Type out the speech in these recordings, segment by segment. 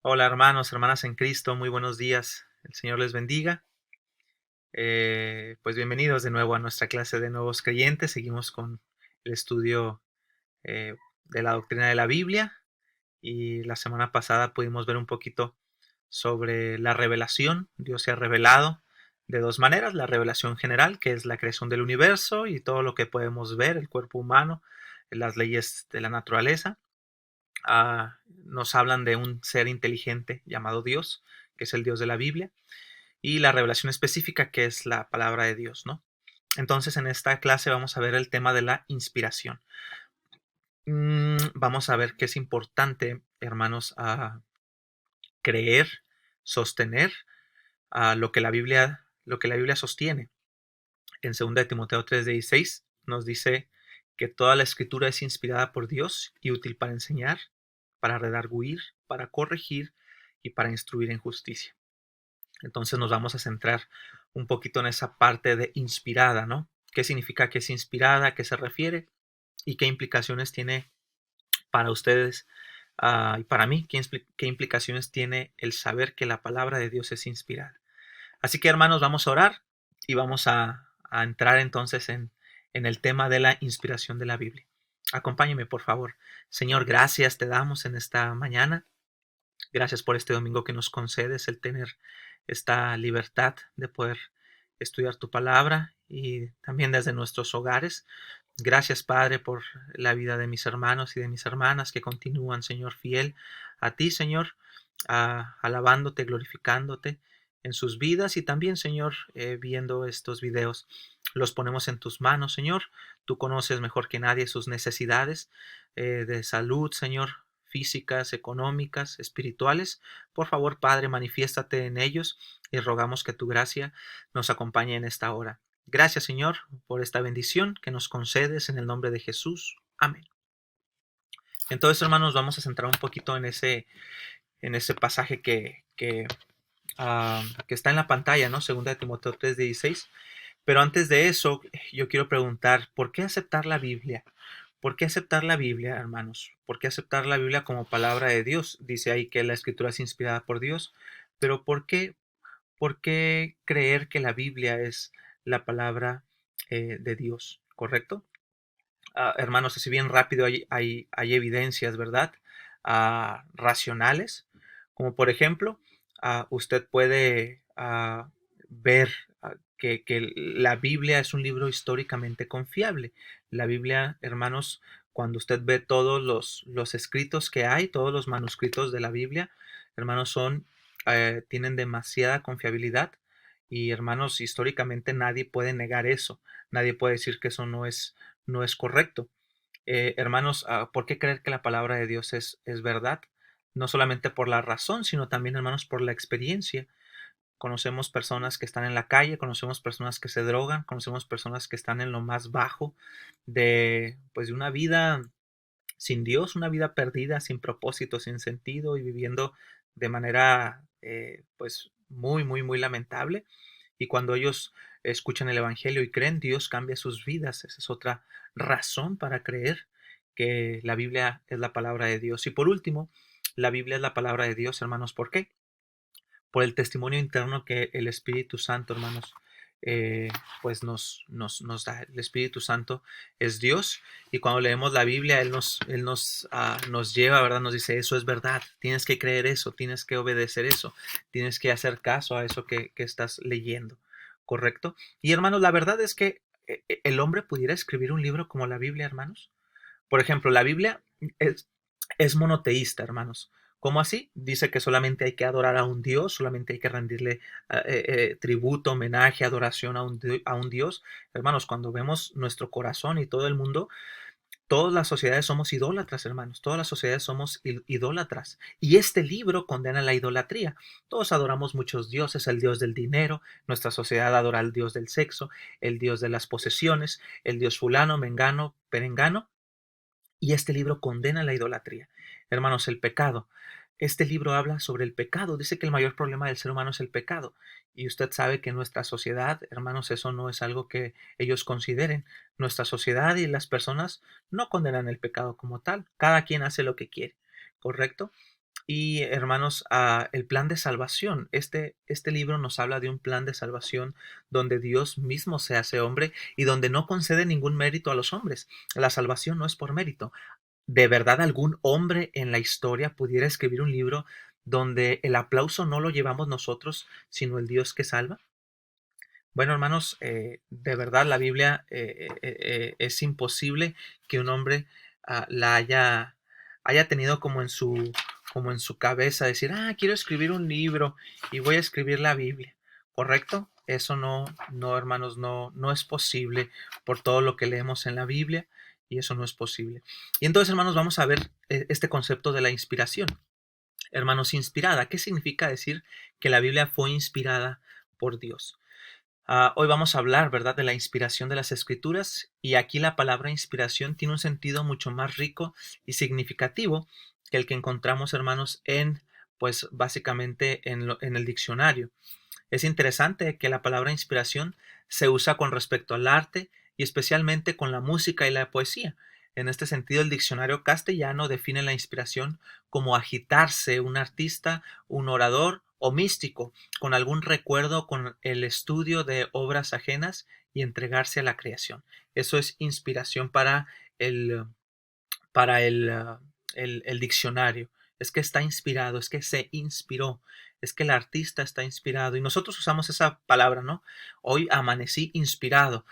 Hola hermanos, hermanas en Cristo, muy buenos días. El Señor les bendiga. Pues bienvenidos de nuevo a nuestra clase de nuevos creyentes. Seguimos con el estudio de la doctrina de la Biblia y la semana pasada pudimos ver un poquito sobre la revelación. Dios se ha revelado de dos maneras: la revelación general, que es la creación del universo y todo lo que podemos ver, el cuerpo humano, las leyes de la naturaleza. Nos hablan de un ser inteligente llamado Dios, que es el Dios de la Biblia, y la revelación específica, que es la palabra de Dios, ¿no? Entonces, en esta clase vamos a ver el tema de la inspiración. Vamos a ver que es importante, hermanos, a creer, sostener lo que la Biblia sostiene. En 2 Timoteo 3:16 nos dice que toda la escritura es inspirada por Dios y útil para enseñar, para redarguir, para corregir y para instruir en justicia. Entonces nos vamos a centrar un poquito en esa parte de inspirada, ¿no? ¿Qué significa que es inspirada? ¿A qué se refiere? ¿Y qué implicaciones tiene para ustedes y para mí? ¿Qué implicaciones tiene el saber que la palabra de Dios es inspirada? Así que hermanos, vamos a orar y vamos a entrar entonces en el tema de la inspiración de la Biblia. Acompáñeme, por favor. Señor, gracias te damos en esta mañana. Gracias por este domingo que nos concedes, el tener esta libertad de poder estudiar tu palabra y también desde nuestros hogares. Gracias, Padre, por la vida de mis hermanos y de mis hermanas que continúan, Señor, fiel a ti, Señor, alabándote, glorificándote en sus vidas y también, Señor, viendo estos videos. Los ponemos en tus manos, Señor. Tú conoces mejor que nadie sus necesidades de salud, Señor, físicas, económicas, espirituales. Por favor, Padre, manifiéstate en ellos y rogamos que tu gracia nos acompañe en esta hora. Gracias, Señor, por esta bendición que nos concedes en el nombre de Jesús. Amén. Entonces, hermanos, vamos a centrar un poquito en ese pasaje que está en la pantalla, ¿no? Segunda de Timoteo 3:16. Pero antes de eso, yo quiero preguntar, ¿por qué aceptar la Biblia? ¿Por qué aceptar la Biblia, hermanos? ¿Por qué aceptar la Biblia como palabra de Dios? Dice ahí que la escritura es inspirada por Dios, pero por qué creer que la Biblia es la palabra de Dios? ¿Correcto? Hermanos, así bien rápido hay evidencias, ¿verdad? Racionales, como por ejemplo, usted puede ver que la Biblia es un libro históricamente confiable. La Biblia, hermanos, cuando usted ve todos los escritos que hay, todos los manuscritos de la Biblia, hermanos, tienen demasiada confiabilidad. Y hermanos, históricamente nadie puede negar eso. Nadie puede decir que eso no es correcto. Hermanos, ¿por qué creer que la palabra de Dios es verdad? No solamente por la razón, sino también, hermanos, por la experiencia. Conocemos personas que están en la calle, conocemos personas que se drogan, conocemos personas que están en lo más bajo pues, de una vida sin Dios, una vida perdida, sin propósito, sin sentido y viviendo de manera pues muy, muy, muy lamentable. Y cuando ellos escuchan el Evangelio y creen, Dios cambia sus vidas. Esa es otra razón para creer que la Biblia es la palabra de Dios. Y por último, la Biblia es la palabra de Dios, hermanos. ¿Por qué? Por el testimonio interno que el Espíritu Santo, hermanos, eh, pues nos da. El Espíritu Santo es Dios y cuando leemos la Biblia, nos lleva, ¿verdad? Nos dice, eso es verdad, tienes que creer eso, tienes que obedecer eso, tienes que hacer caso a eso que estás leyendo, ¿correcto? Y hermanos, la verdad es que el hombre pudiera escribir un libro como la Biblia, hermanos. Por ejemplo, la Biblia es, es monoteísta, hermanos. ¿Cómo así? Dice que solamente hay que adorar a un Dios, solamente hay que rendirle tributo, homenaje, adoración a un Dios. Hermanos, cuando vemos nuestro corazón y todo el mundo, todas las sociedades somos idólatras, hermanos. Todas las sociedades somos idólatras. Y este libro condena la idolatría. Todos adoramos muchos dioses, el dios del dinero. Nuestra sociedad adora al dios del sexo, el dios de las posesiones, el dios fulano, mengano, perengano. Y este libro condena la idolatría. Hermanos, el pecado. Este libro habla sobre el pecado. Dice que el mayor problema del ser humano es el pecado. Y usted sabe que en nuestra sociedad, hermanos, eso no es algo que ellos consideren. Nuestra sociedad y las personas no condenan el pecado como tal. Cada quien hace lo que quiere. ¿Correcto? Y hermanos, el plan de salvación. Este libro nos habla de un plan de salvación donde Dios mismo se hace hombre y donde no concede ningún mérito a los hombres. La salvación no es por mérito. ¿De verdad algún hombre en la historia pudiera escribir un libro donde el aplauso no lo llevamos nosotros, sino el Dios que salva? Bueno, hermanos, de verdad la Biblia es imposible que un hombre la haya tenido como en su cabeza, decir, quiero escribir un libro y voy a escribir la Biblia, ¿correcto? Eso no, hermanos, no es posible por todo lo que leemos en la Biblia y eso no es posible. Y entonces, hermanos, vamos a ver este concepto de la inspiración. Hermanos, inspirada, ¿qué significa decir que la Biblia fue inspirada por Dios? Hoy vamos a hablar, ¿verdad?, de la inspiración de las escrituras y aquí la palabra inspiración tiene un sentido mucho más rico y significativo que el que encontramos, hermanos, pues básicamente en el diccionario. Es interesante que la palabra inspiración se usa con respecto al arte y especialmente con la música y la poesía. En este sentido, el diccionario castellano define la inspiración como agitarse un artista, un orador o místico con algún recuerdo con el estudio de obras ajenas y entregarse a la creación. Eso es inspiración el, para el diccionario. Es que está inspirado, es que se inspiró, es que el artista está inspirado. Y nosotros usamos esa palabra, ¿no? Hoy amanecí inspirado,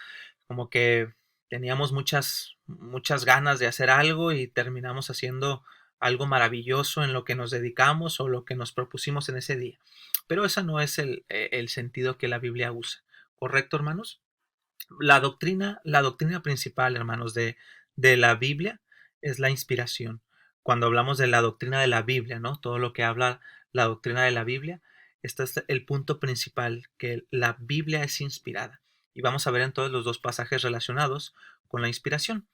como que teníamos muchas ganas de hacer algo y terminamos haciendo algo maravilloso en lo que nos dedicamos o lo que nos propusimos en ese día. Pero ese no es el sentido que la Biblia usa. ¿Correcto, hermanos? La doctrina principal, hermanos, de la Biblia es la inspiración. Cuando hablamos de la doctrina de la Biblia, ¿no? Todo lo que habla la doctrina de la Biblia, este es el punto principal, que la Biblia es inspirada. Y vamos a ver en todos los dos pasajes relacionados con la inspiración.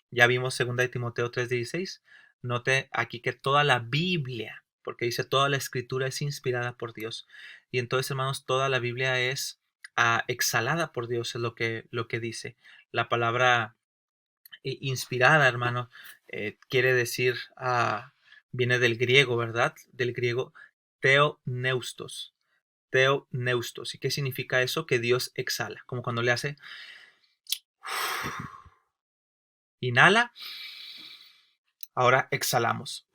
Ya vimos 2 de Timoteo 3:16. Note aquí que toda la Biblia, porque dice toda la escritura es inspirada por Dios. Y entonces, hermanos, toda la Biblia es exhalada por Dios, es lo que dice. La palabra inspirada, hermano, quiere decir, viene del griego, ¿verdad? Del griego theopneustos. Theopneustos. ¿Y qué significa eso? Que Dios exhala, como cuando le hace, inhala, ahora exhalamos.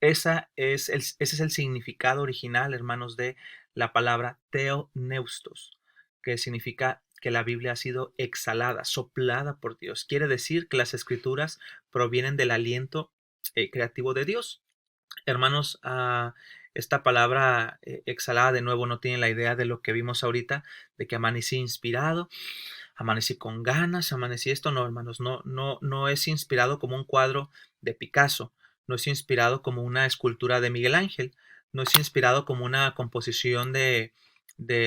Ese es el significado original, hermanos, de la palabra theopneustos, que significa que la Biblia ha sido exhalada, soplada por Dios. Quiere decir que las escrituras provienen del aliento creativo de Dios. Hermanos, esta palabra exhalada de nuevo no tiene la idea de lo que vimos ahorita, de que amanecí inspirado, amanecí con ganas, amanecí esto. No, hermanos, no es inspirado como un cuadro de Picasso, no es inspirado como una escultura de Miguel Ángel, no es inspirado como una composición de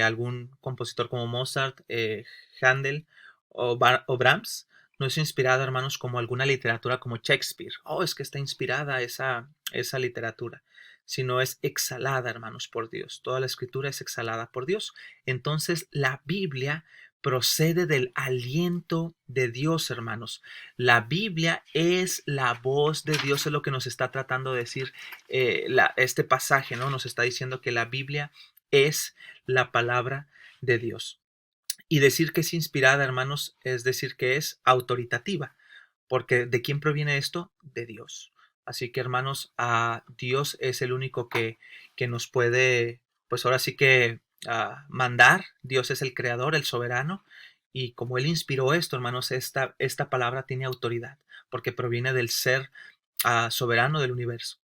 algún compositor como Mozart, Handel o Brahms. No es inspirado, hermanos, como alguna literatura como Shakespeare. Oh, es que está inspirada esa literatura. Sino es exhalada, hermanos, por Dios. Toda la escritura es exhalada por Dios. Entonces, la Biblia procede del aliento de Dios, hermanos. La Biblia es la voz de Dios, es lo que nos está tratando de decir este pasaje, ¿no? Nos está diciendo que la Biblia es la palabra de Dios. Y decir que es inspirada, hermanos, es decir que es autoritativa, porque ¿de quién proviene esto? De Dios. Así que, hermanos, Dios es el único que nos puede, pues ahora sí que mandar. Dios es el creador, el soberano, y como Él inspiró esto, hermanos, esta palabra tiene autoridad, porque proviene del ser soberano del universo.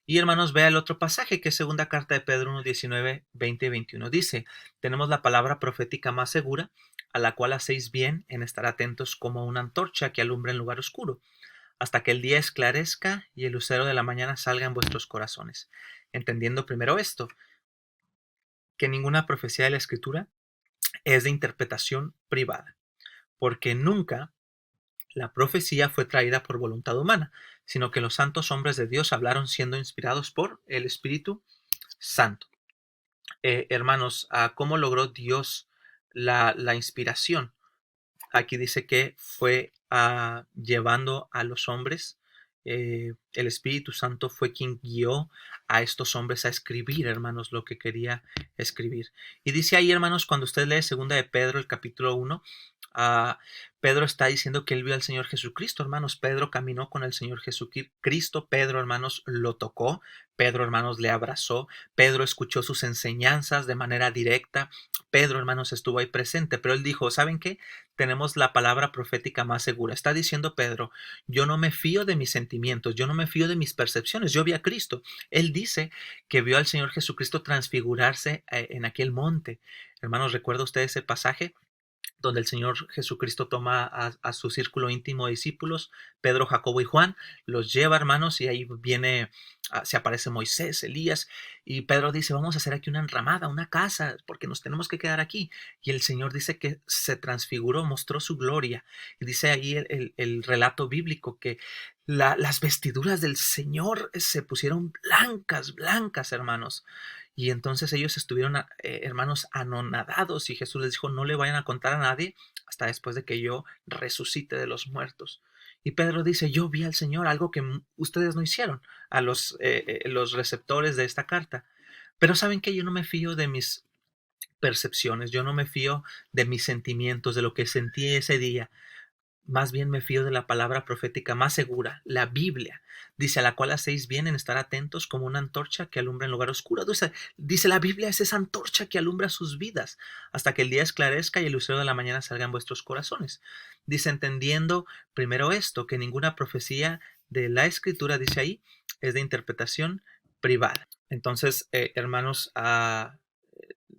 Y hermanos, vea el otro pasaje que es segunda carta de Pedro 1:19, 20 y 21. Dice, tenemos la palabra profética más segura, a la cual hacéis bien en estar atentos como una antorcha que alumbra en lugar oscuro, hasta que el día esclarezca y el lucero de la mañana salga en vuestros corazones. Entendiendo primero esto, que ninguna profecía de la Escritura es de interpretación privada, porque nunca la profecía fue traída por voluntad humana, sino que los santos hombres de Dios hablaron siendo inspirados por el Espíritu Santo. Hermanos, ¿cómo logró Dios la inspiración? Aquí dice que fue llevando a los hombres el Espíritu Santo fue quien guió a estos hombres a escribir, hermanos, lo que quería escribir. Y dice ahí, hermanos, cuando usted lee segunda de Pedro, el capítulo 1, Pedro está diciendo que él vio al Señor Jesucristo, hermanos. Pedro caminó con el Señor Jesucristo. Pedro, hermanos, lo tocó. Pedro, hermanos, le abrazó. Pedro escuchó sus enseñanzas de manera directa. Pedro, hermanos, estuvo ahí presente. Pero él dijo, ¿saben qué? Tenemos la palabra profética más segura. Está diciendo Pedro, yo no me fío de mis sentimientos, yo no me fío de mis percepciones. Yo vi a Cristo. Él dice que vio al Señor Jesucristo transfigurarse en aquel monte. Hermanos, ¿recuerda usted ese pasaje donde el Señor Jesucristo toma a su círculo íntimo de discípulos, Pedro, Jacobo y Juan, los lleva, hermanos, y ahí viene, se aparece Moisés, Elías, y Pedro dice, vamos a hacer aquí una enramada, una casa, porque nos tenemos que quedar aquí. Y el Señor dice que se transfiguró, mostró su gloria. Y dice ahí el relato bíblico que las vestiduras del Señor se pusieron blancas, blancas, hermanos. Y entonces ellos estuvieron, hermanos, anonadados, y Jesús les dijo, no le vayan a contar a nadie hasta después de que yo resucite de los muertos. Y Pedro dice, yo vi al Señor, algo que ustedes no hicieron, a los receptores de esta carta. Pero saben que yo no me fío de mis percepciones, yo no me fío de mis sentimientos, de lo que sentí ese día. Más bien me fío de la palabra profética más segura, la Biblia. Dice, a la cual hacéis bien en estar atentos como una antorcha que alumbra en lugar oscuro. Dice, la Biblia es esa antorcha que alumbra sus vidas hasta que el día esclarezca y el lucero de la mañana salga en vuestros corazones. Dice, entendiendo primero esto, que ninguna profecía de la Escritura, dice ahí, es de interpretación privada. Entonces, hermanos,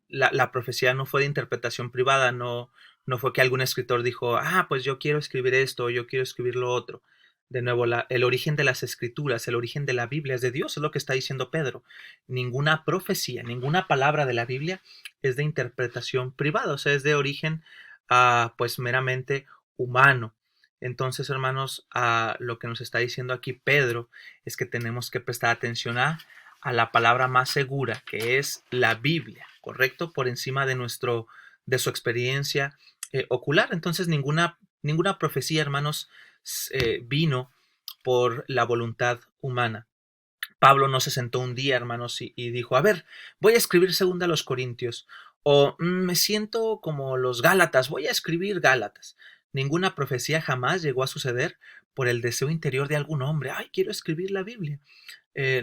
la profecía no fue de interpretación privada, no fue que algún escritor dijo, pues yo quiero escribir esto, yo quiero escribir lo otro. De nuevo, el origen de las escrituras, el origen de la Biblia es de Dios, es lo que está diciendo Pedro. Ninguna profecía, ninguna palabra de la Biblia es de interpretación privada, o sea, es de origen pues meramente humano. Entonces, hermanos, lo que nos está diciendo aquí Pedro es que tenemos que prestar atención a la palabra más segura, que es la Biblia, ¿correcto? Por encima de su experiencia ocular. Entonces, ninguna profecía, hermanos, vino por la voluntad humana. Pablo no se sentó un día, hermanos, y dijo, a ver, voy a escribir segunda a los Corintios, o me siento como los Gálatas, voy a escribir Gálatas. Ninguna profecía jamás llegó a suceder por el deseo interior de algún hombre, quiero escribir la Biblia.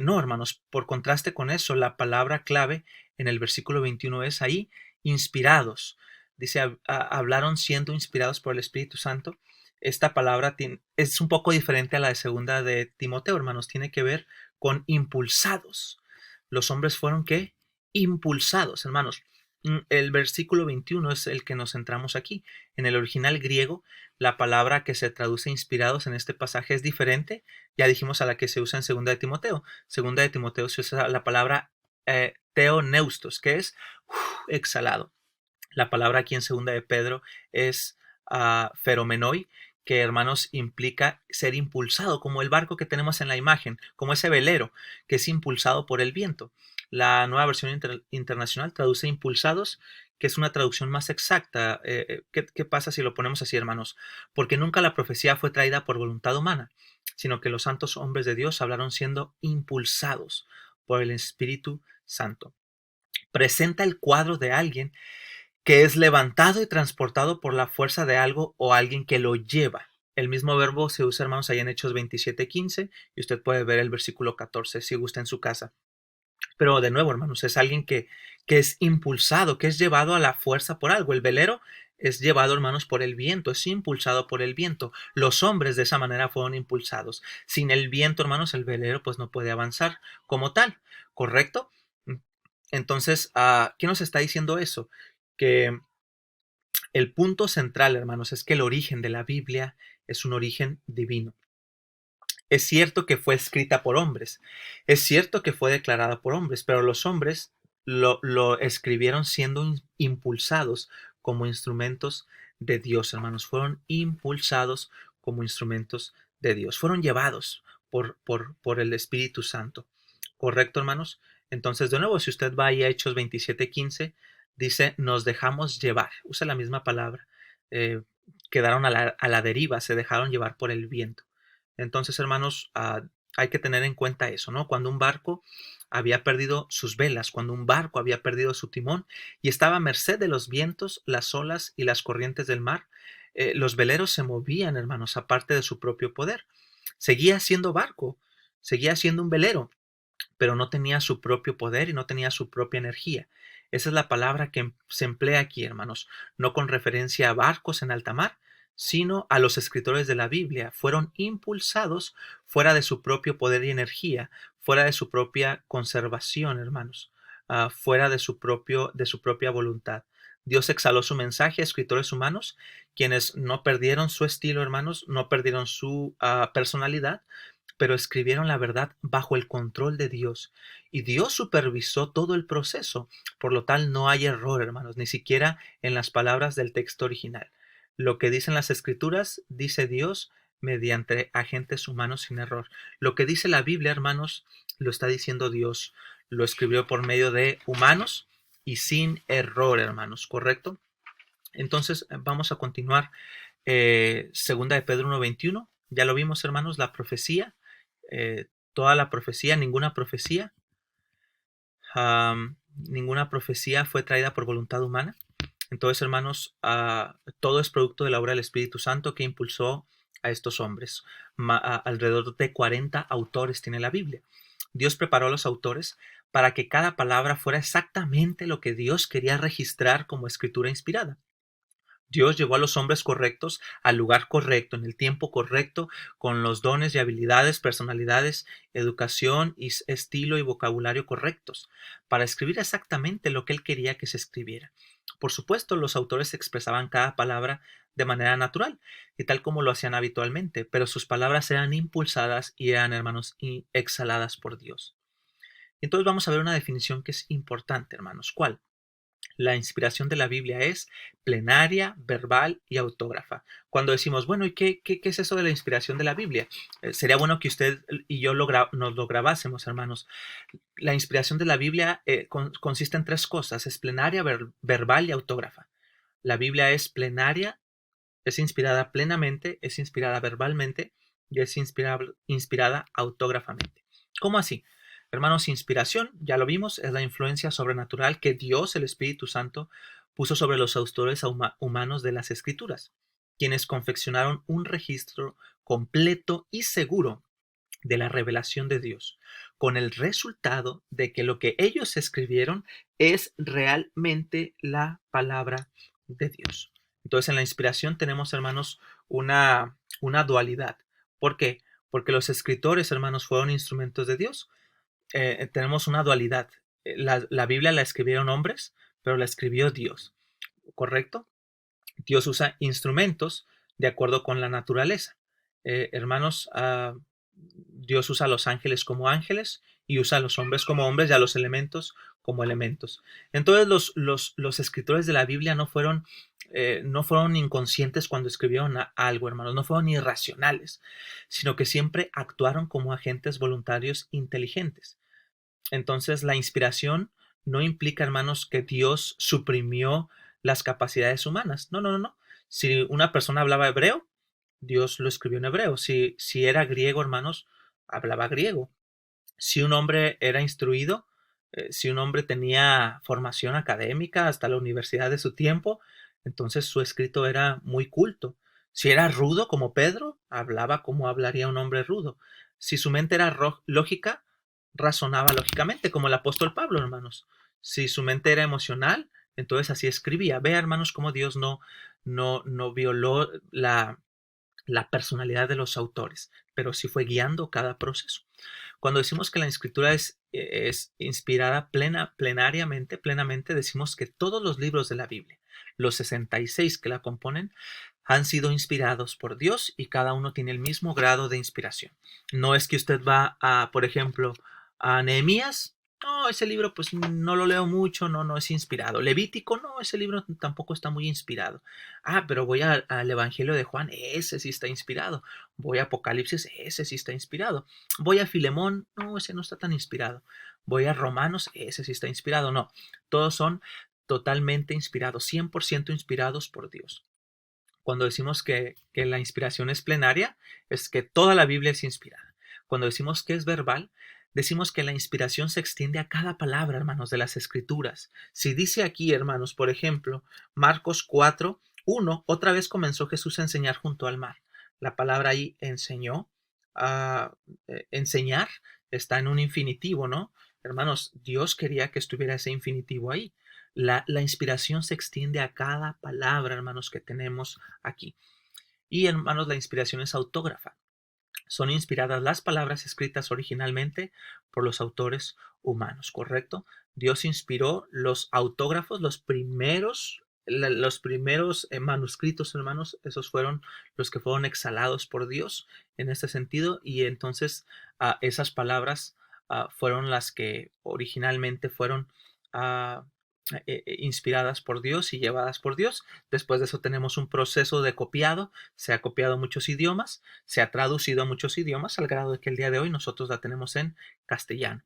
No, hermanos, por contraste con eso, la palabra clave en el versículo 21 es ahí, inspirados. Dice, hablaron siendo inspirados por el Espíritu Santo. Esta palabra es un poco diferente a la de segunda de Timoteo, hermanos. Tiene que ver con impulsados. Los hombres fueron, ¿qué? Impulsados, hermanos. El versículo 21 es el que nos centramos aquí. En el original griego, la palabra que se traduce inspirados en este pasaje es diferente, ya dijimos, a la que se usa en segunda de Timoteo. Segunda de Timoteo se usa la palabra theoneustos, que es exhalado. La palabra aquí en segunda de Pedro es feromenoi, que, hermanos, implica ser impulsado, como el barco que tenemos en la imagen, como ese velero que es impulsado por el viento. La nueva versión internacional traduce impulsados, que es una traducción más exacta. ¿Qué pasa si lo ponemos así, hermanos? Porque nunca la profecía fue traída por voluntad humana, sino que los santos hombres de Dios hablaron siendo impulsados por el Espíritu Santo. Presenta el cuadro de alguien que es levantado y transportado por la fuerza de algo o alguien que lo lleva. El mismo verbo se usa, hermanos, ahí en Hechos 27:15, y usted puede ver el versículo 14 si gusta en su casa. Pero de nuevo, hermanos, es alguien que es impulsado, que es llevado a la fuerza por algo. El velero es llevado, hermanos, por el viento, es impulsado por el viento. Los hombres de esa manera fueron impulsados. Sin el viento, hermanos, el velero pues no puede avanzar como tal, ¿correcto? Entonces, ¿qué nos está diciendo eso? Que el punto central, hermanos, es que el origen de la Biblia es un origen divino. Es cierto que fue escrita por hombres, es cierto que fue declarada por hombres, pero los hombres lo escribieron siendo impulsados como instrumentos de Dios, hermanos. Fueron impulsados como instrumentos de Dios. Fueron llevados por el Espíritu Santo. ¿Correcto, hermanos? Entonces, de nuevo, si usted va ahí a Hechos 27:15, dice, nos dejamos llevar. Usa la misma palabra. Quedaron a la deriva, se dejaron llevar por el viento. Entonces, hermanos, hay que tener en cuenta eso, ¿no? Cuando un barco había perdido sus velas, cuando un barco había perdido su timón y estaba a merced de los vientos, las olas y las corrientes del mar, los veleros se movían, hermanos, aparte de su propio poder. Seguía siendo barco, seguía siendo un velero, pero no tenía su propio poder y no tenía su propia energía. Esa es la palabra que se emplea aquí, hermanos, no con referencia a barcos en alta mar, sino a los escritores de la Biblia. Fueron impulsados fuera de su propio poder y energía, fuera de su propia conservación, hermanos, fuera de su propia voluntad. Dios exhaló su mensaje a escritores humanos, quienes no perdieron su estilo, hermanos, no perdieron su personalidad, pero escribieron la verdad bajo el control de Dios. Y Dios supervisó todo el proceso. Por lo tal, no hay error, hermanos, ni siquiera en las palabras del texto original. Lo que dicen las escrituras, dice Dios mediante agentes humanos sin error. Lo que dice la Biblia, hermanos, lo está diciendo Dios. Lo escribió por medio de humanos y sin error, hermanos, ¿correcto? Entonces, vamos a continuar. Segunda de Pedro 1:21. Ya lo vimos, hermanos, la profecía, toda la profecía, ninguna profecía fue traída por voluntad humana. Entonces, hermanos, todo es producto de la obra del Espíritu Santo que impulsó a estos hombres. Alrededor de 40 autores tiene la Biblia. Dios preparó a los autores para que cada palabra fuera exactamente lo que Dios quería registrar como escritura inspirada. Dios llevó a los hombres correctos al lugar correcto, en el tiempo correcto, con los dones y habilidades, personalidades, educación y estilo y vocabulario correctos, para escribir exactamente lo que Él quería que se escribiera. Por supuesto, los autores expresaban cada palabra de manera natural y tal como lo hacían habitualmente, pero sus palabras eran impulsadas y eran, hermanos, y exhaladas por Dios. Entonces vamos a ver una definición que es importante, hermanos. ¿Cuál? La inspiración de la Biblia es plenaria, verbal y autógrafa. Cuando decimos, bueno, ¿y qué es eso de la inspiración de la Biblia? Sería bueno que usted y yo nos lo grabásemos, hermanos. La inspiración de la Biblia consiste en tres cosas. Es plenaria, verbal y autógrafa. La Biblia es plenaria, es inspirada plenamente, es inspirada verbalmente y es inspirada autógrafamente. ¿Cómo así? Hermanos, inspiración, ya lo vimos, es la influencia sobrenatural que Dios, el Espíritu Santo, puso sobre los autores humanos de las Escrituras, quienes confeccionaron un registro completo y seguro de la revelación de Dios, con el resultado de que lo que ellos escribieron es realmente la palabra de Dios. Entonces, en la inspiración tenemos, hermanos, una dualidad. ¿Por qué? Porque los escritores, hermanos, fueron instrumentos de Dios. Tenemos una dualidad. La Biblia la escribieron hombres, pero la escribió Dios, ¿correcto? Dios usa instrumentos de acuerdo con la naturaleza. Hermanos, Dios usa a los ángeles como ángeles y usa a los hombres como hombres y a los elementos como elementos. Entonces los escritores de la Biblia no fueron inconscientes cuando escribieron algo, hermanos, no fueron irracionales, sino que siempre actuaron como agentes voluntarios inteligentes. Entonces la inspiración no implica, hermanos, que Dios suprimió las capacidades humanas. No, no, no, no. Si una persona hablaba hebreo, Dios lo escribió en hebreo. Si era griego, hermanos, hablaba griego. Si un hombre era instruido, si un hombre tenía formación académica hasta la universidad de su tiempo, entonces su escrito era muy culto. Si era rudo como Pedro, hablaba como hablaría un hombre rudo. Si su mente era lógica, razonaba lógicamente, como el apóstol Pablo, hermanos. Si su mente era emocional, entonces así escribía. Vea, hermanos, cómo Dios no violó la personalidad de los autores, pero sí fue guiando cada proceso. Cuando decimos que la escritura es inspirada plenamente, decimos que todos los libros de la Biblia, los 66 que la componen, han sido inspirados por Dios y cada uno tiene el mismo grado de inspiración. No es que usted va a, por ejemplo, a Nehemías. No, ese libro pues no lo leo mucho, no es inspirado. Levítico, no, ese libro tampoco está muy inspirado. Pero voy al Evangelio de Juan, ese sí está inspirado. Voy a Apocalipsis, ese sí está inspirado. Voy a Filemón, no, ese no está tan inspirado. Voy a Romanos, ese sí está inspirado. No, todos son totalmente inspirados, 100% inspirados por Dios. Cuando decimos que la inspiración es plenaria, es que toda la Biblia es inspirada. Cuando decimos que es verbal, decimos que la inspiración se extiende a cada palabra, hermanos, de las Escrituras. Si dice aquí, hermanos, por ejemplo, Marcos 4:1, otra vez comenzó Jesús a enseñar junto al mar. La palabra ahí enseñó, enseñar, está en un infinitivo, ¿no? Hermanos, Dios quería que estuviera ese infinitivo ahí. La inspiración se extiende a cada palabra, hermanos, que tenemos aquí. Y, hermanos, la inspiración es autógrafa. Son inspiradas las palabras escritas originalmente por los autores humanos, ¿correcto? Dios inspiró los autógrafos, los primeros manuscritos, hermanos, esos fueron los que fueron exhalados por Dios en este sentido, y entonces esas palabras fueron las que originalmente fueron ah, inspiradas por Dios y llevadas por Dios. Después de eso tenemos un proceso de copiado, se ha copiado muchos idiomas, se ha traducido a muchos idiomas, al grado de que el día de hoy nosotros la tenemos en castellano.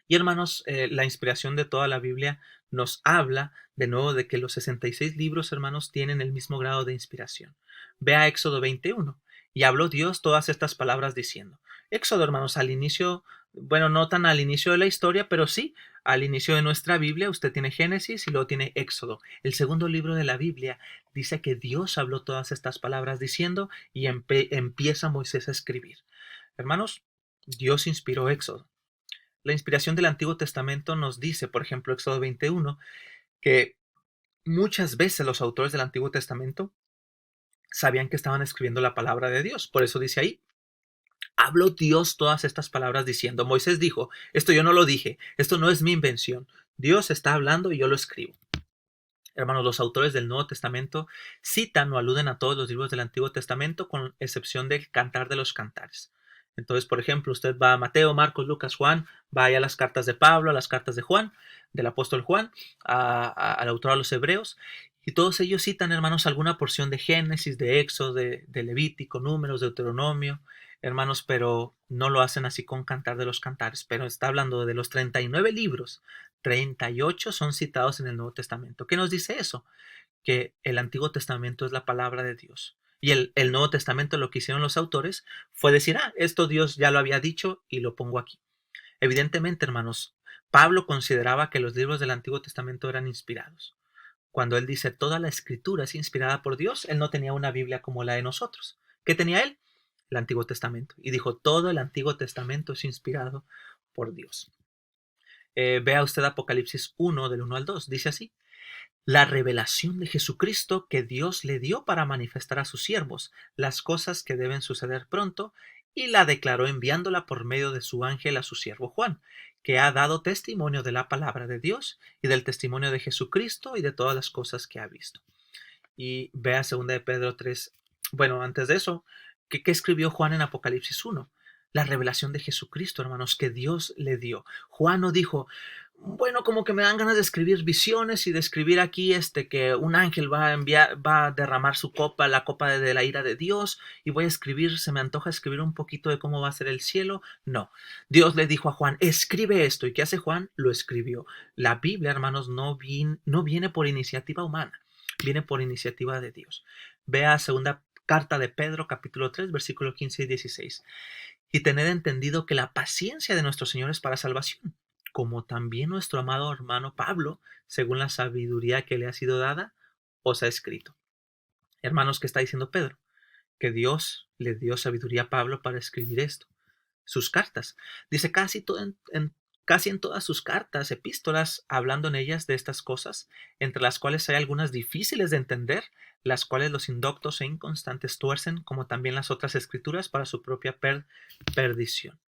Y hermanos, la inspiración de toda la Biblia nos habla de nuevo de que los 66 libros, hermanos, tienen el mismo grado de inspiración. Ve a Éxodo 21. Y habló Dios todas estas palabras diciendo. Éxodo, hermanos, al inicio, bueno, no tan al inicio de la historia, pero sí, al inicio de nuestra Biblia, usted tiene Génesis y luego tiene Éxodo. El segundo libro de la Biblia dice que Dios habló todas estas palabras diciendo y empieza Moisés a escribir. Hermanos, Dios inspiró Éxodo. La inspiración del Antiguo Testamento nos dice, por ejemplo, Éxodo 21, que muchas veces los autores del Antiguo Testamento sabían que estaban escribiendo la palabra de Dios. Por eso dice ahí, habló Dios todas estas palabras diciendo. Moisés dijo, esto yo no lo dije, esto no es mi invención. Dios está hablando y yo lo escribo. Hermanos, los autores del Nuevo Testamento citan o aluden a todos los libros del Antiguo Testamento con excepción del Cantar de los Cantares. Entonces, por ejemplo, usted va a Mateo, Marcos, Lucas, Juan, vaya a las cartas de Pablo, a las cartas de Juan, del apóstol Juan, al autor a los Hebreos, y todos ellos citan, hermanos, alguna porción de Génesis, de Éxodo, de Levítico, Números, Deuteronomio, hermanos, pero no lo hacen así con Cantar de los Cantares, pero está hablando de los 39 libros. 38 son citados en el Nuevo Testamento. ¿Qué nos dice eso? Que el Antiguo Testamento es la palabra de Dios. Y el Nuevo Testamento, lo que hicieron los autores fue decir, esto Dios ya lo había dicho y lo pongo aquí. Evidentemente, hermanos, Pablo consideraba que los libros del Antiguo Testamento eran inspirados. Cuando él dice toda la escritura es inspirada por Dios, él no tenía una Biblia como la de nosotros. ¿Qué tenía él? El Antiguo Testamento. Y dijo, todo el Antiguo Testamento es inspirado por Dios. Vea usted Apocalipsis 1, del 1 al 2. Dice así. La revelación de Jesucristo que Dios le dio para manifestar a sus siervos las cosas que deben suceder pronto, y la declaró enviándola por medio de su ángel a su siervo Juan, que ha dado testimonio de la palabra de Dios y del testimonio de Jesucristo y de todas las cosas que ha visto. Y vea 2 de Pedro 3. Bueno, antes de eso, ¿qué escribió Juan en Apocalipsis 1? La revelación de Jesucristo, hermanos, que Dios le dio. Juan no dijo, bueno, como que me dan ganas de escribir visiones y de escribir aquí que un ángel va a derramar su copa, la copa de la ira de Dios, y voy a escribir, se me antoja escribir un poquito de cómo va a ser el cielo. No, Dios le dijo a Juan, escribe esto. ¿Y qué hace Juan? Lo escribió. La Biblia, hermanos, no viene por iniciativa humana, viene por iniciativa de Dios. Vea segunda carta de Pedro, capítulo 3, versículo 15 y 16. Y tened entendido que la paciencia de nuestro Señor es para salvación, como también nuestro amado hermano Pablo, según la sabiduría que le ha sido dada, os ha escrito. Hermanos, ¿qué está diciendo Pedro? Que Dios le dio sabiduría a Pablo para escribir esto. Sus cartas. Dice casi en todas sus cartas, epístolas, hablando en ellas de estas cosas, entre las cuales hay algunas difíciles de entender, las cuales los indoctos e inconstantes tuercen, como también las otras escrituras, para su propia perdición.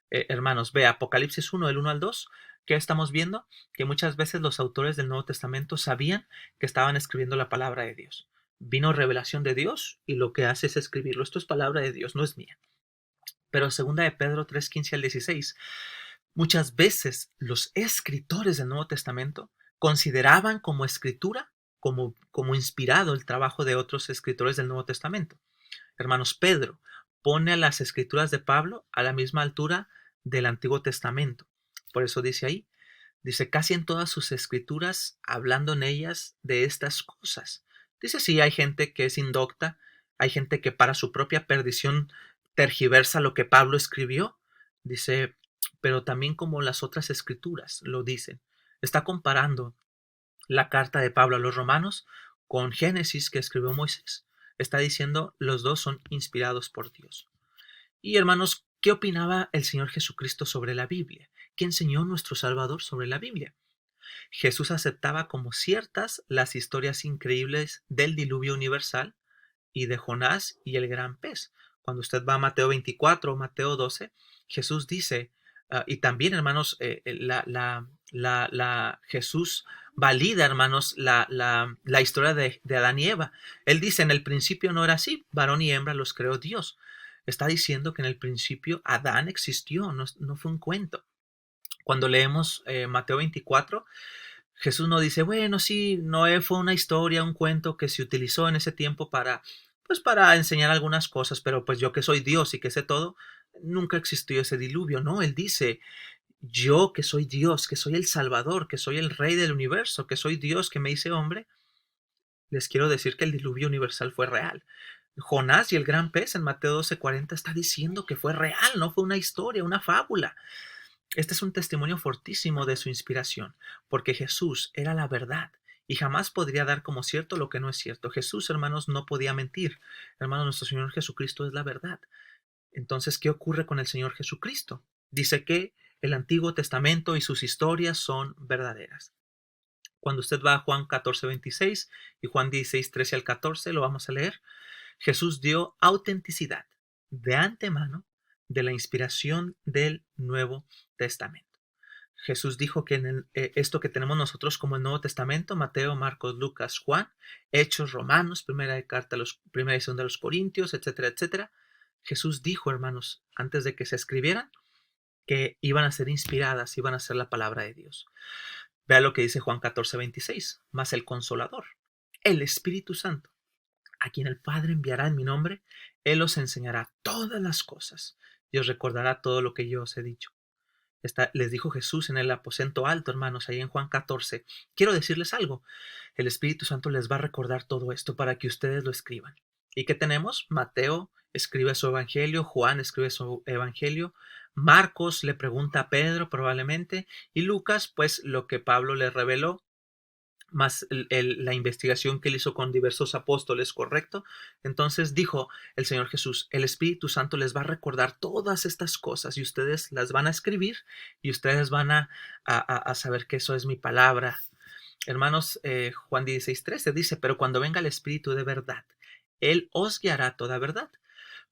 Hermanos, ve Apocalipsis 1, del 1 al 2, ¿qué estamos viendo? Que muchas veces los autores del Nuevo Testamento sabían que estaban escribiendo la palabra de Dios. Vino revelación de Dios y lo que hace es escribirlo. Esto es palabra de Dios, no es mía. Pero 2 de Pedro 3, 15 al 16, muchas veces los escritores del Nuevo Testamento consideraban como escritura, como inspirado el trabajo de otros escritores del Nuevo Testamento. Hermanos, Pedro pone a las escrituras de Pablo a la misma altura del Antiguo Testamento. Por eso dice ahí, dice casi en todas sus escrituras, hablando en ellas de estas cosas. Dice, sí, hay gente que es indocta, hay gente que para su propia perdición tergiversa lo que Pablo escribió. Dice, pero también como las otras escrituras lo dicen. Está comparando la carta de Pablo a los romanos con Génesis que escribió Moisés. Está diciendo, los dos son inspirados por Dios. Y hermanos, ¿qué opinaba el Señor Jesucristo sobre la Biblia? ¿Qué enseñó nuestro Salvador sobre la Biblia? Jesús aceptaba como ciertas las historias increíbles del diluvio universal y de Jonás y el gran pez. Cuando usted va a Mateo 24 o Mateo 12, Jesús dice, y también hermanos, Jesús valida, hermanos, la historia de Adán y Eva. Él dice, en el principio no era así, varón y hembra los creó Dios. Está diciendo que en el principio Adán existió, no fue un cuento. Cuando leemos Mateo 24, Jesús no dice, bueno, sí, Noé fue una historia, un cuento que se utilizó en ese tiempo para, pues para enseñar algunas cosas, pero pues yo que soy Dios y que sé todo, nunca existió ese diluvio, ¿no? Él dice, yo que soy Dios, que soy el Salvador, que soy el Rey del universo, que soy Dios que me hice hombre, les quiero decir que el diluvio universal fue real. Jonás y el gran pez en Mateo 12:40 está diciendo que fue real, no fue una historia, una fábula. Este es un testimonio fortísimo de su inspiración, porque Jesús era la verdad y jamás podría dar como cierto lo que no es cierto. Jesús, hermanos, no podía mentir. Hermanos, nuestro Señor Jesucristo es la verdad. Entonces, ¿qué ocurre con el Señor Jesucristo? Dice que el Antiguo Testamento y sus historias son verdaderas. Cuando usted va a Juan 14:26 y Juan 16:13 al 14, lo vamos a leer. Jesús dio autenticidad de antemano de la inspiración del Nuevo Testamento. Jesús dijo que esto que tenemos nosotros como el Nuevo Testamento, Mateo, Marcos, Lucas, Juan, Hechos, Romanos, primera edición de los Corintios, etcétera, etcétera. Jesús dijo, hermanos, antes de que se escribieran, que iban a ser inspiradas, iban a ser la palabra de Dios. Vea lo que dice Juan 14:26, más el Consolador, el Espíritu Santo, a quien el Padre enviará en mi nombre, Él os enseñará todas las cosas y os recordará todo lo que yo os he dicho. Les dijo Jesús en el aposento alto, hermanos, ahí en Juan 14. Quiero decirles algo. El Espíritu Santo les va a recordar todo esto para que ustedes lo escriban. ¿Y qué tenemos? Mateo escribe su evangelio, Juan escribe su evangelio, Marcos le pregunta a Pedro probablemente, y Lucas, pues lo que Pablo le reveló, más la investigación que él hizo con diversos apóstoles, ¿correcto? Entonces dijo el Señor Jesús, el Espíritu Santo les va a recordar todas estas cosas y ustedes las van a escribir y ustedes van a saber que eso es mi palabra. Hermanos, Juan 16:13 dice, pero cuando venga el Espíritu de verdad, Él os guiará a toda verdad,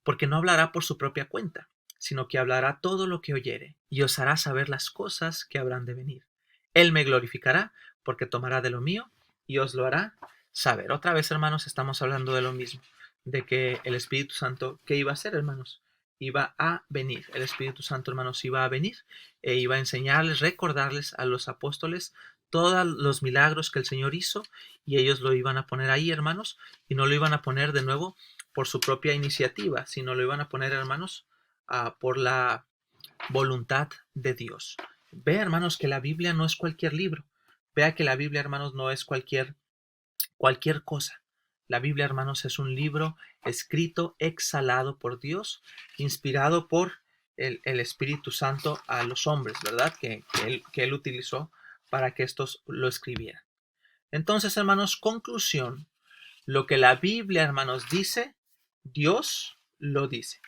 porque no hablará por su propia cuenta, sino que hablará todo lo que oyere y os hará saber las cosas que habrán de venir. Él me glorificará porque tomará de lo mío y os lo hará saber. Otra vez, hermanos, estamos hablando de lo mismo, de que el Espíritu Santo, ¿qué iba a hacer, hermanos? Iba a venir. El Espíritu Santo, hermanos, iba a venir e iba a enseñarles, recordarles a los apóstoles todos los milagros que el Señor hizo y ellos lo iban a poner ahí, hermanos, y no lo iban a poner de nuevo por su propia iniciativa, sino lo iban a poner, hermanos, por la voluntad de Dios. Vea, hermanos, que la Biblia no es cualquier libro. Vea que la Biblia, hermanos, no es cualquier cosa. La Biblia, hermanos, es un libro escrito, exhalado por Dios, inspirado por el Espíritu Santo a los hombres, ¿verdad? Que él utilizó para que estos lo escribieran. Entonces, hermanos, conclusión. Lo que la Biblia, hermanos, dice, Dios lo dice.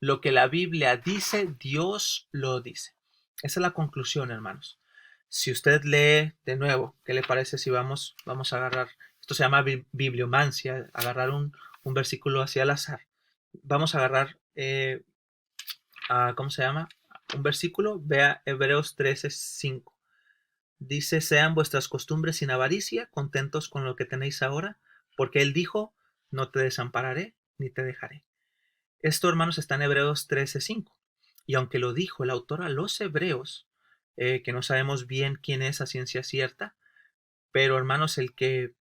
Lo que la Biblia dice, Dios lo dice. Esa es la conclusión, hermanos. Si usted lee de nuevo, ¿qué le parece si vamos a agarrar, esto se llama bibliomancia, agarrar un versículo hacia al azar? Vamos a agarrar, ¿cómo se llama? Un versículo, vea Hebreos 13:5. Dice, sean vuestras costumbres sin avaricia, contentos con lo que tenéis ahora, porque Él dijo, no te desampararé ni te dejaré. Esto, hermanos, está en Hebreos 13:5. Y aunque lo dijo el autor a los hebreos, que no sabemos bien quién es a ciencia cierta, pero, hermanos, el que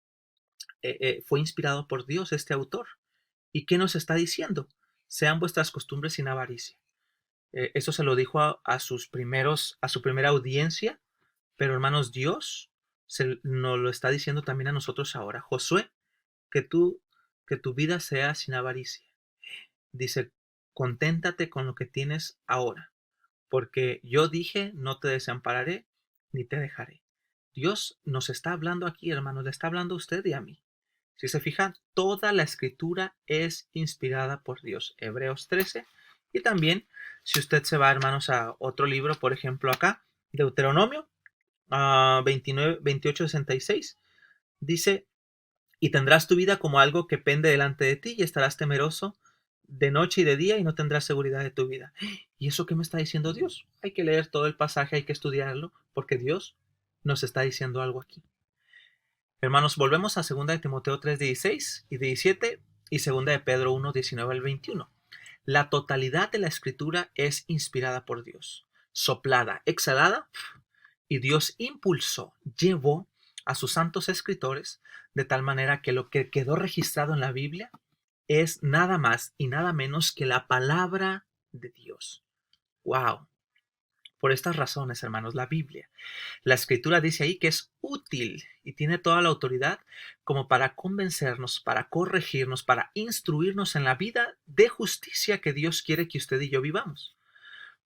fue inspirado por Dios, este autor. ¿Y qué nos está diciendo? Sean vuestras costumbres sin avaricia. Eso se lo dijo a su primera audiencia, pero hermanos, Dios nos lo está diciendo también a nosotros ahora. Josué que tú, que tu vida sea sin avaricia. Dice, conténtate con lo que tienes ahora, porque yo dije, no te desampararé ni te dejaré. Dios nos está hablando aquí, hermanos, le está hablando a usted y a mí. Si se fijan, toda la escritura es inspirada por Dios. Hebreos 13. Y también, si usted se va, hermanos, a otro libro, por ejemplo, acá, Deuteronomio 29, 28, 66, dice, y tendrás tu vida como algo que pende delante de ti y estarás temeroso de noche y de día y no tendrás seguridad de tu vida. ¿Y eso qué me está diciendo Dios? Hay que leer todo el pasaje, hay que estudiarlo, porque Dios nos está diciendo algo aquí. Hermanos, volvemos a 2 de Timoteo 3:16 y 17 y 2 de Pedro 1:19 al 21. La totalidad de la escritura es inspirada por Dios, soplada, exhalada, y Dios impulsó, llevó a sus santos escritores de tal manera que lo que quedó registrado en la Biblia es nada más y nada menos que la palabra de Dios. ¡Wow! Por estas razones, hermanos, la escritura dice ahí que es útil y tiene toda la autoridad como para convencernos, para corregirnos, para instruirnos en la vida de justicia que Dios quiere que usted y yo vivamos.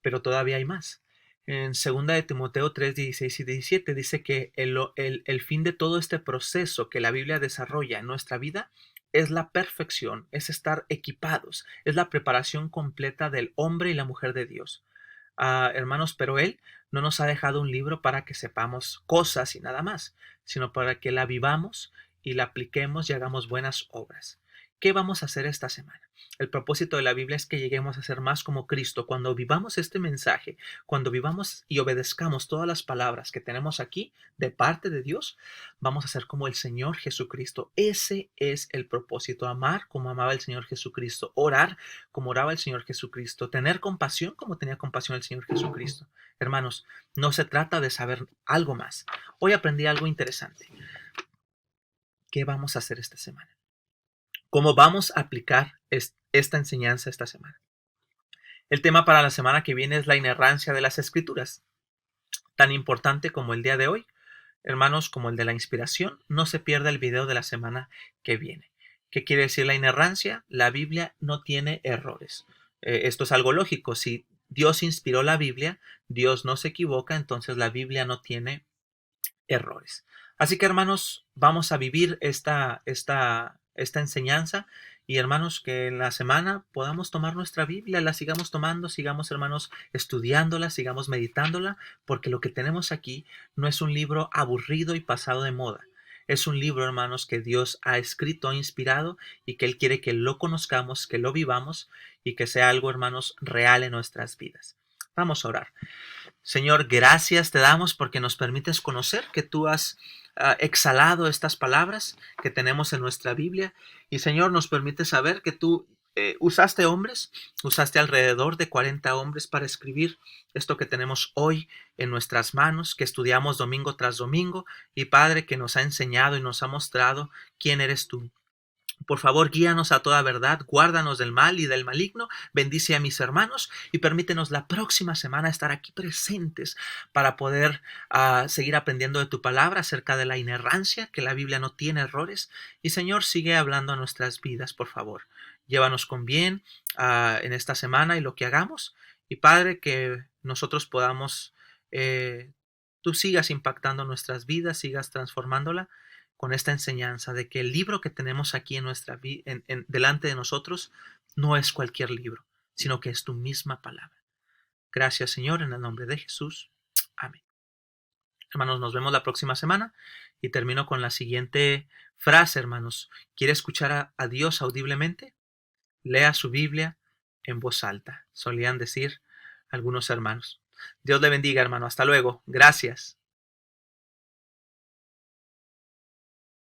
Pero todavía hay más. En 2 de Timoteo 3, 16 y 17 dice que el fin de todo este proceso que la Biblia desarrolla en nuestra vida es la perfección, es estar equipados, es la preparación completa del hombre y la mujer de Dios. Hermanos, pero Él no nos ha dejado un libro para que sepamos cosas y nada más, sino para que la vivamos y la apliquemos y hagamos buenas obras. ¿Qué vamos a hacer esta semana? El propósito de la Biblia es que lleguemos a ser más como Cristo. Cuando vivamos este mensaje, cuando vivamos y obedezcamos todas las palabras que tenemos aquí de parte de Dios, vamos a ser como el Señor Jesucristo. Ese es el propósito, amar como amaba el Señor Jesucristo, orar como oraba el Señor Jesucristo, tener compasión como tenía compasión el Señor Jesucristo. Hermanos, no se trata de saber algo más. Hoy aprendí algo interesante. ¿Qué vamos a hacer esta semana? ¿Cómo vamos a aplicar esta enseñanza esta semana? El tema para la semana que viene es la inerrancia de las Escrituras. Tan importante como el día de hoy, hermanos, como el de la inspiración, no se pierda el video de la semana que viene. ¿Qué quiere decir la inerrancia? La Biblia no tiene errores. Esto es algo lógico. Si Dios inspiró la Biblia, Dios no se equivoca, entonces la Biblia no tiene errores. Así que, hermanos, vamos a vivir esta enseñanza y, hermanos, que en la semana podamos tomar nuestra Biblia, la sigamos tomando, sigamos, hermanos, estudiándola, sigamos meditándola, porque lo que tenemos aquí no es un libro aburrido y pasado de moda. Es un libro, hermanos, que Dios ha escrito, ha inspirado y que Él quiere que lo conozcamos, que lo vivamos y que sea algo, hermanos, real en nuestras vidas. Vamos a orar. Señor, gracias te damos porque nos permites conocer que tú has exhalado estas palabras que tenemos en nuestra Biblia. Y Señor, nos permite saber que tú usaste hombres, usaste alrededor de 40 hombres para escribir esto que tenemos hoy en nuestras manos, que estudiamos domingo tras domingo. Y Padre, que nos ha enseñado y nos ha mostrado quién eres tú. Por favor, guíanos a toda verdad, guárdanos del mal y del maligno, bendice a mis hermanos y permítenos la próxima semana estar aquí presentes para poder seguir aprendiendo de tu palabra acerca de la inerrancia, que la Biblia no tiene errores. Y Señor, sigue hablando a nuestras vidas, por favor. Llévanos con bien en esta semana y lo que hagamos. Y Padre, que nosotros podamos, tú sigas impactando nuestras vidas, sigas transformándola con esta enseñanza de que el libro que tenemos aquí en delante de nosotros no es cualquier libro, sino que es tu misma palabra. Gracias, Señor, en el nombre de Jesús. Amén. Hermanos, nos vemos la próxima semana y termino con la siguiente frase, hermanos. ¿Quiere escuchar a Dios audiblemente? Lea su Biblia en voz alta, solían decir algunos hermanos. Dios le bendiga, hermano. Hasta luego. Gracias.